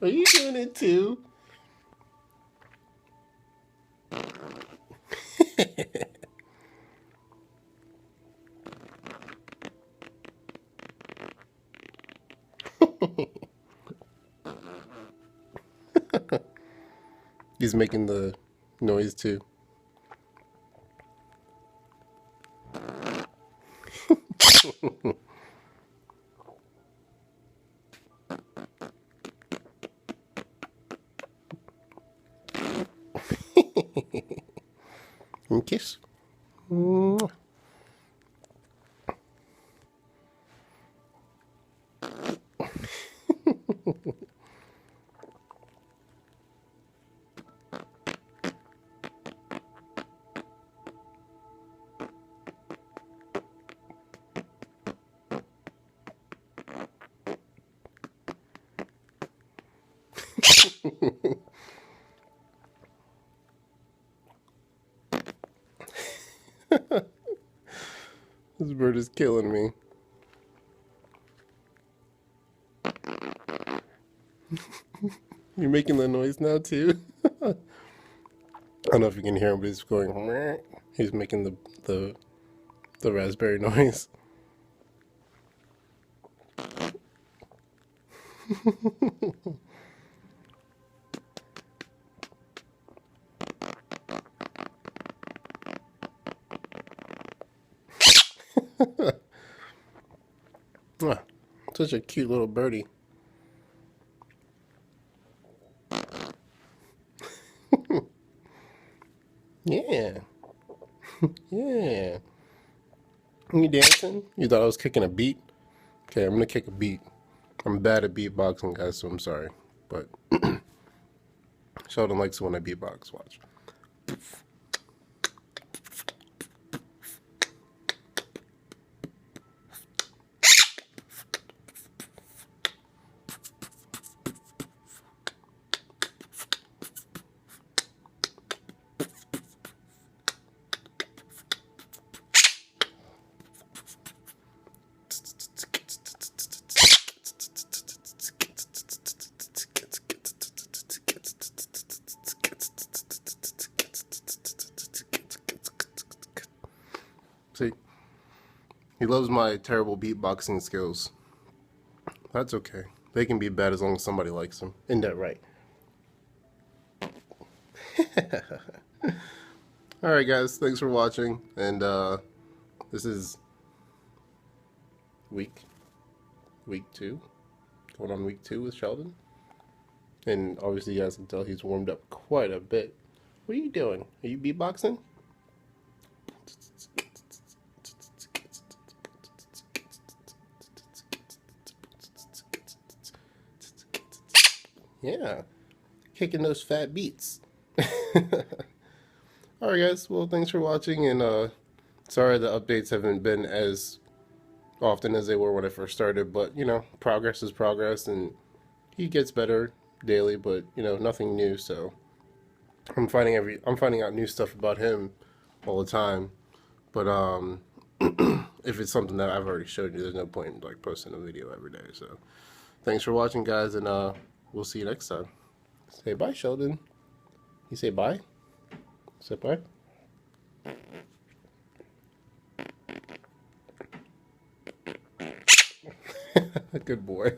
Are you doing it too? He's making the noise too. And kiss. Mwah. This bird is killing me. You're making the noise now too? I don't know if you can hear him, but he's going. Meh. He's making the raspberry noise. Ah, such a cute little birdie. Yeah. Yeah. You dancing? You thought I was kicking a beat? Okay, I'm gonna kick a beat. I'm bad at beatboxing, guys, so I'm sorry. But Sheldon likes it when I beatbox. Watch. See, he loves my terrible beatboxing skills. That's okay. They can be bad as long as somebody likes them. Isn't that right? Alright guys, thanks for watching. And this is week 2. Going on week 2 with Sheldon. And obviously you guys can tell he's warmed up quite a bit. What are you doing? Are you beatboxing? Yeah, kicking those fat beats. Alright guys, well thanks for watching, and sorry the updates haven't been as often as they were when I first started, but you know, progress is progress, and he gets better daily, but you know, nothing new, so I'm finding out new stuff about him all the time. But if it's something that I've already showed you, there's no point in like posting a video every day. So thanks for watching guys, and we'll see you next time. Say bye, Sheldon. You say bye? Say bye. Good boy.